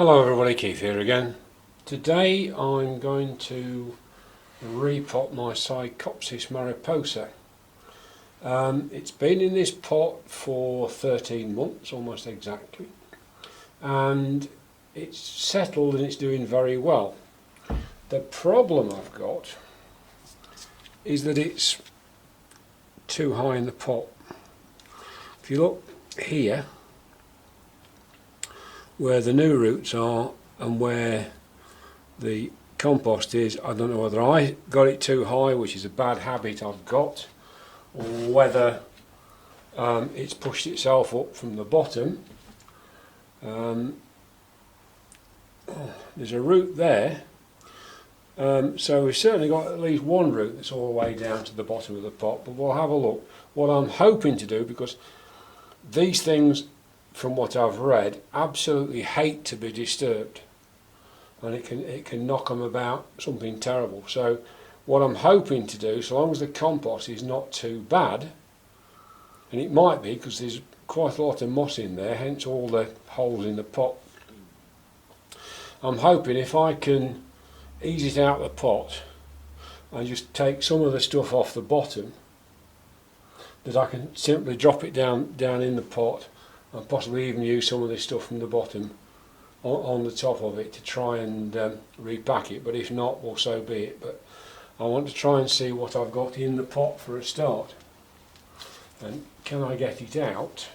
Hello everybody, Keith here again. Today I'm going to repot my Psychopsis Mariposa. It's been in this pot for 13 months, almost exactly, and it's settled and it's doing very well. The problem I've got is that it's too high in the pot. If you look here, where the new roots are and where the compost is, I don't know whether I got it too high, which is a bad habit I've got, or whether it's pushed itself up from the bottom. There's a root there, so we've certainly got at least one root that's all the way down to the bottom of the pot, but we'll have a look. What I'm hoping to do, because these things, from what I've read, absolutely hate to be disturbed, and it can knock them about something terrible. So what I'm hoping to do, so long as the compost is not too bad, and it might be because there's quite a lot of moss in there, hence all the holes in the pot, I'm hoping if I can ease it out of the pot and just take some of the stuff off the bottom, that I can simply drop it down in the pot and possibly even use some of this stuff from the bottom on the top of it to try and repack it. But if not, well, so be it. But I want to try and see what I've got in the pot for a start, and can I get it out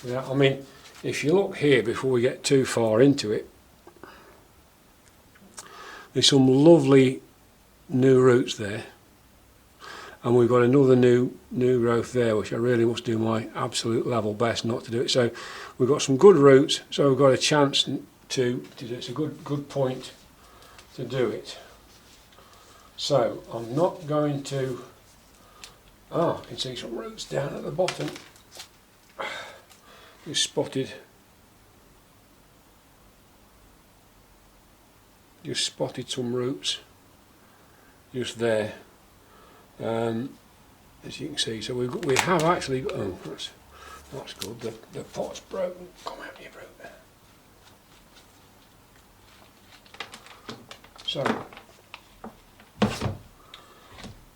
without, I mean, if you look here before we get too far into it, there's some lovely new roots there, and we've got another new growth there, which I really must do my absolute level best not to do it. So we've got some good roots, so we've got a chance to do it. It's a good point to do it. So I'm not going to, you can see some roots down at the bottom. Just spotted some roots just there. As you can see, so we have actually, that's good, the pot's broken. Come out, you broke. So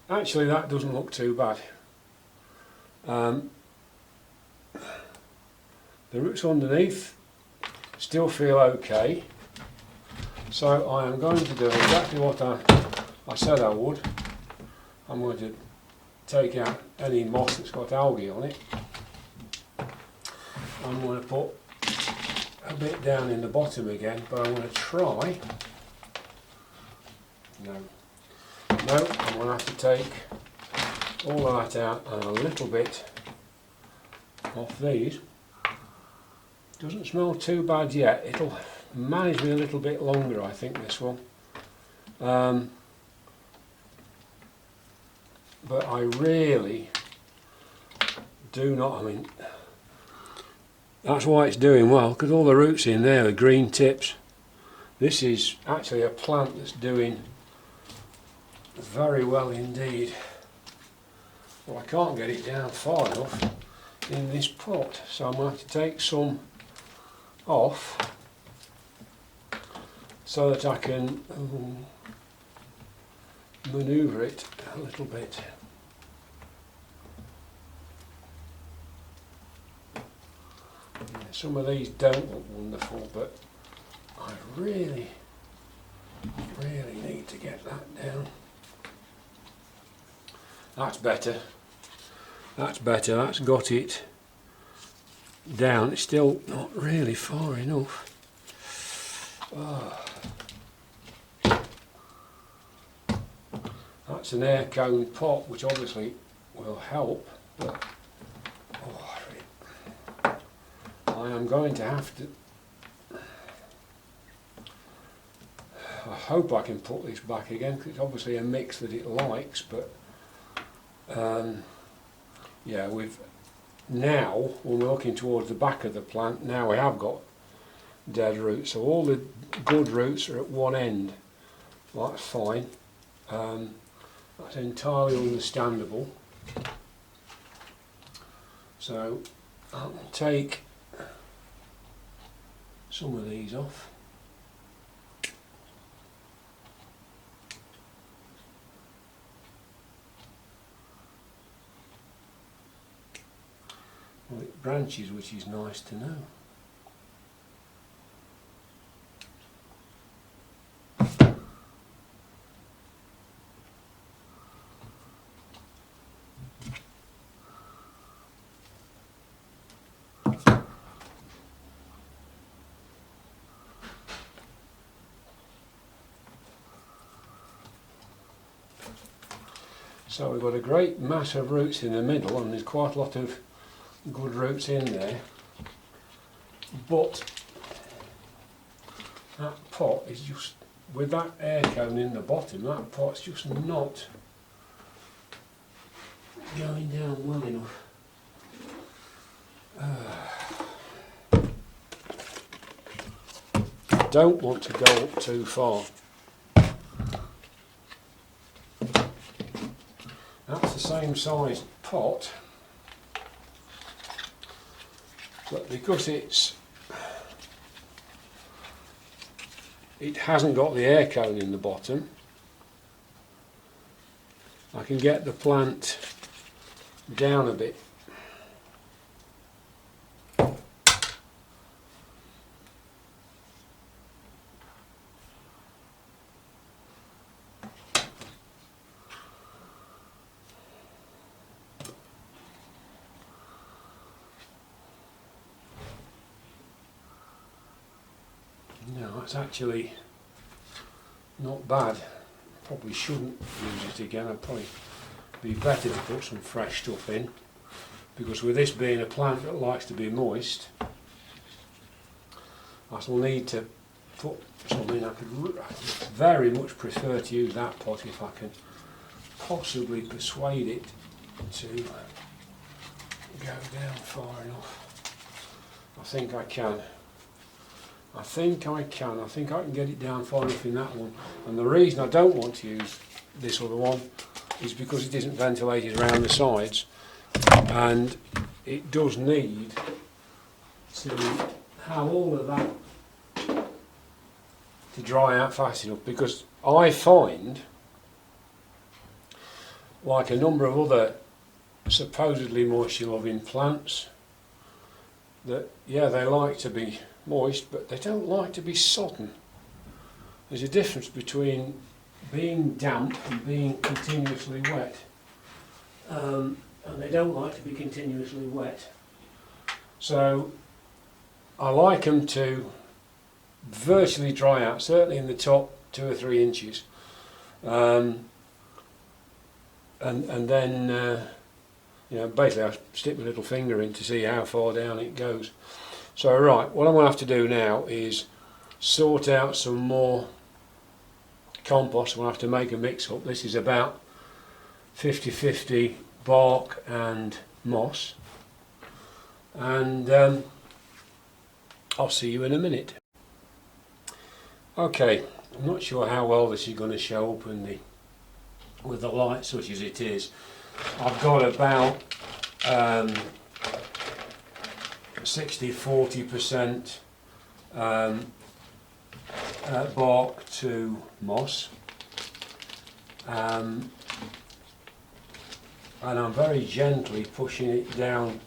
actually that doesn't look too bad. The roots underneath still feel okay, so I am going to do exactly what I said I would. I'm going to take out any moss that's got algae on it. I'm going to put a bit down in the bottom again, but I'm going to try. No, I'm going to have to take all of that out and a little bit off these. Doesn't smell too bad yet. It'll manage me a little bit longer, I think, this one. But I really do not, I mean, that's why it's doing well, because all the roots in there are green tips. This is actually a plant that's doing very well indeed. Well, I can't get it down far enough in this pot, so I'm going to have to take some off so that I can manoeuvre it a little bit. Yeah, some of these don't look wonderful, but I really need to get that down. That's better. That's better. That's got it down. It's still not really far enough. That's an air cone pot, which obviously will help, but I am going to have to, I hope I can put this back again, because it's obviously a mix that it likes, but yeah, now when we're looking towards the back of the plant, now we have got dead roots, so all the good roots are at one end. Well, that's fine. That's entirely understandable. So I'll take some of these off. Well, it branches, which is nice to know. So we've got a great mass of roots in the middle, and there's quite a lot of good roots in there, but that pot is just, with that air cone in the bottom, that pot's just not going down well enough. Don't want to go up too far. That's the same sized pot, but because it hasn't got the air cone in the bottom, I can get the plant down a bit. No, it's actually not bad. Probably shouldn't use it again. I'd probably be better to put some fresh stuff in, because with this being a plant that likes to be moist, I shall need to put some in. I very much prefer to use that pot if I can possibly persuade it to go down far enough. I think I can. I think I can get it down far enough in that one. And the reason I don't want to use this other one is because it isn't ventilated around the sides, and it does need to have all of that to dry out fast enough, because I find, like a number of other supposedly moisture loving plants, that yeah, they like to be moist, but they don't like to be sodden. There's a difference between being damp and being continuously wet, and they don't like to be continuously wet. So I like them to virtually dry out, certainly in the top 2 or 3 inches, and then you know, basically I stick my little finger in to see how far down it goes. So right, what I'm going to have to do now is sort out some more compost. I'm going to have to make a mix up. This is about 50-50 bark and moss, and I'll see you in a minute. Okay, I'm not sure how well this is going to show up in with the light such as it is. I've got about 60-40% bark to moss, and I'm very gently pushing it down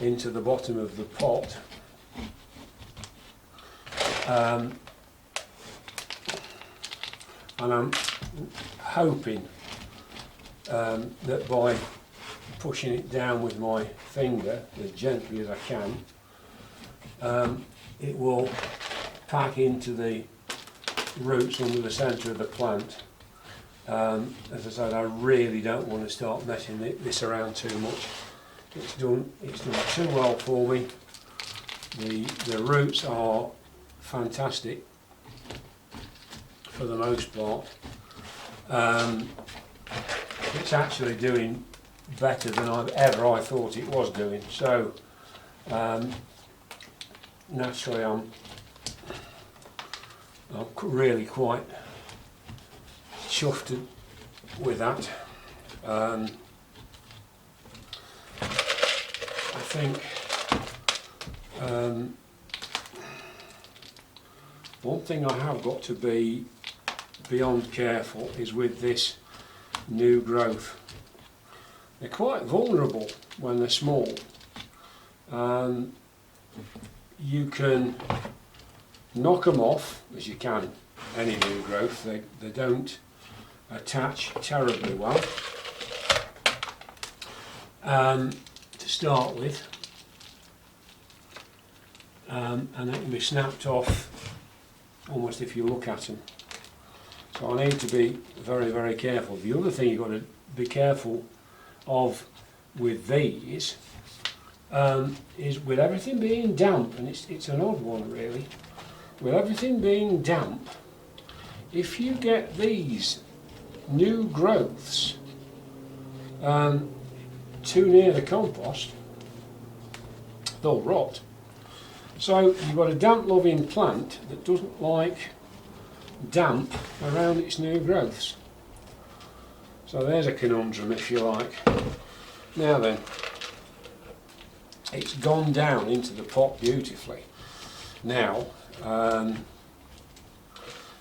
into the bottom of the pot, and I'm hoping that by pushing it down with my finger as gently as I can, it will pack into the roots under the centre of the plant. As I said, I really don't want to start messing this around too much. It's done too well for me. The roots are fantastic for the most part. It's actually doing better than I thought it was doing. So naturally I'm really quite chuffed with that. I think One thing I have got to be beyond careful is with this new growth. They're quite vulnerable when they're small. You can knock them off as you can, any new growth. They don't attach terribly well to start with, and they can be snapped off almost if you look at them. So I need to be very, very careful. The other thing you've got to be careful of with these is with everything being damp, and it's an odd one really, with everything being damp, if you get these new growths too near the compost, they'll rot. So you've got a damp loving plant that doesn't like damp around its new growths. So there's a conundrum, if you like. Now then, it's gone down into the pot beautifully now,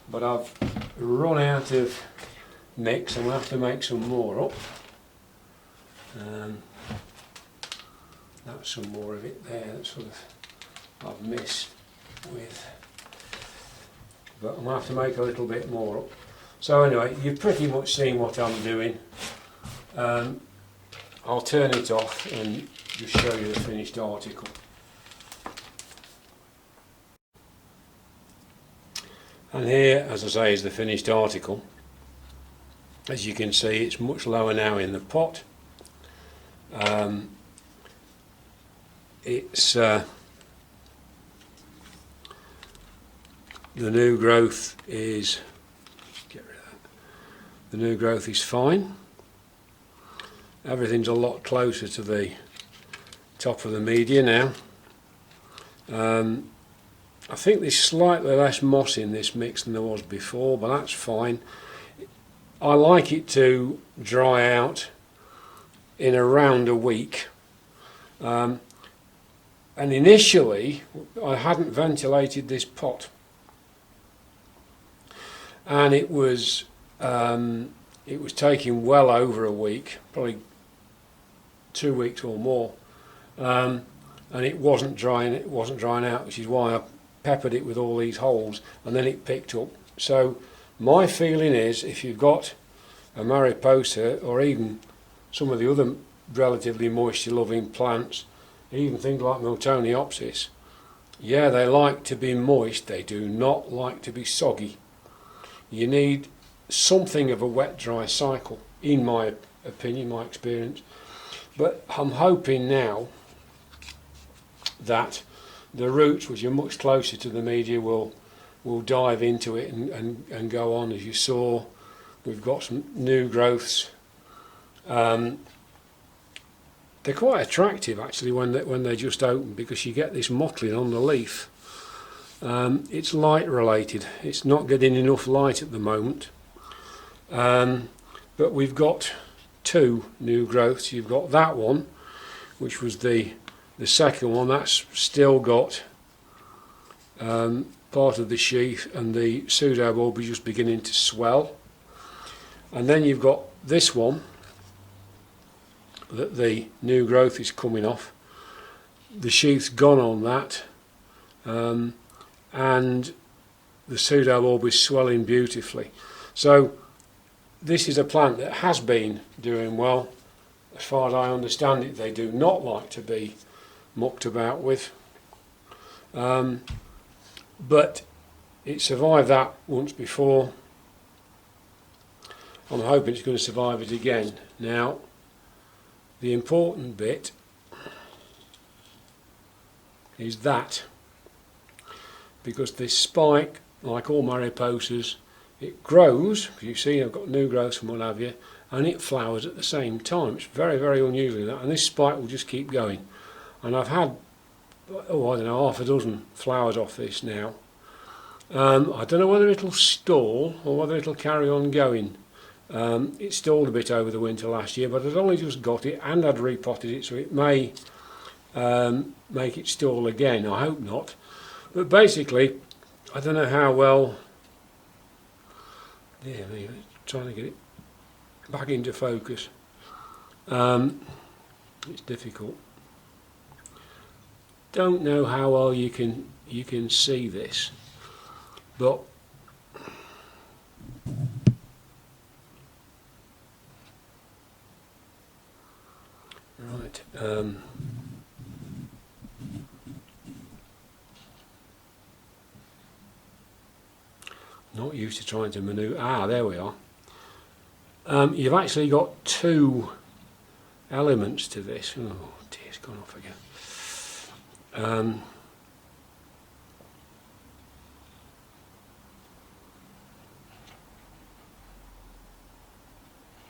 but I've run out of mix and we'll have to make some more up. That's some more of it there that sort of I've missed with, but I'm going to have to make a little bit more up. So anyway, you've pretty much seen what I'm doing. I'll turn it off and just show you the finished article. And here, as I say, is the finished article. As you can see, it's much lower now in the pot. The new growth is, get rid of that. The new growth is fine. Everything's a lot closer to the top of the media now. I think there's slightly less moss in this mix than there was before, but that's fine. I like it to dry out in around a week. And initially I hadn't ventilated this pot, and it was taking well over a week, probably 2 weeks or more, and it wasn't drying out, which is why I peppered it with all these holes, and then it picked up. So my feeling is, if you've got a Mariposa or even some of the other relatively moisture loving plants, even things like Psychopsis, yeah, they like to be moist, they do not like to be soggy. You need something of a wet dry cycle, in my opinion, my experience. But I'm hoping now that the roots, which are much closer to the media, will dive into it and go on. As you saw, we've got some new growths. They're quite attractive actually when they just open, because you get this mottling on the leaf. It's light related. It's not getting enough light at the moment. But we've got two new growths. You've got that one, which was the second one. That's still got part of the sheath, and the pseudobulb is just beginning to swell. And then you've got this one that the new growth is coming off. The sheath's gone on that, and the pseudobulb is swelling beautifully. So this is a plant that has been doing well. As far as I understand it, they do not like to be mucked about with, but it survived that once before. I'm hoping it's going to survive it again. Now, the important bit is that, because this spike, like all Mariposas, it grows, you see I've got new growths and what have you, and it flowers at the same time. It's very, very unusual, that, and this spike will just keep going. And I've had, I don't know, half a dozen flowers off this now. I don't know whether it'll stall or whether it'll carry on going. It stalled a bit over the winter last year, but I'd only just got it and I'd repotted it, so it may make it stall again. I hope not. But basically, I don't know how well. Yeah, trying to get it back into focus. It's difficult. Don't know how well you can see this, but right. Not used to trying to manoeuvre. There we are. You've actually got two elements to this. Oh dear, it's gone off again.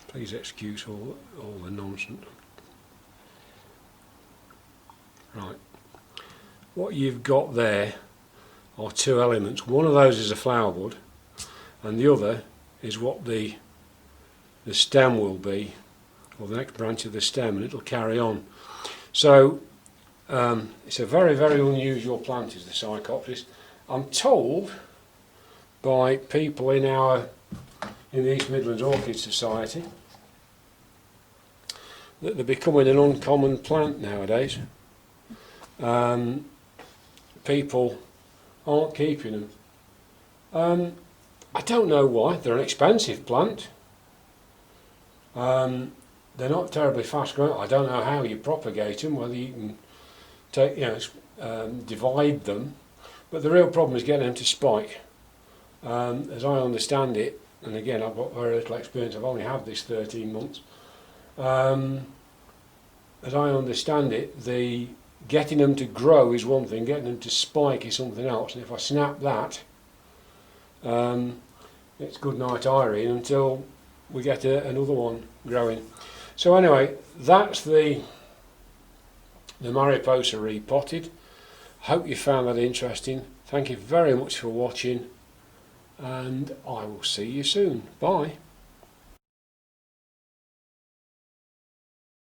Please excuse all the nonsense. Right. What you've got there are two elements. One of those is a flower bud, and the other is what the stem will be, or the next branch of the stem, and it'll carry on. So it's a very, very unusual plant, is the Psychopsis. I'm told by people in the East Midlands Orchid Society that they're becoming an uncommon plant nowadays. People aren't keeping them. I don't know why. They're an expensive plant. They're not terribly fast growing. I don't know how you propagate them, whether you can take, divide them. But the real problem is getting them to spike. As I understand it, and again I've got very little experience, I've only had this 13 months. As I understand it, getting them to grow is one thing, getting them to spike is something else. And if I snap that, it's good night Irene until we get another one growing. So anyway, that's the Mariposa repotted. Hope you found that interesting. Thank you very much for watching, and I will see you soon. Bye.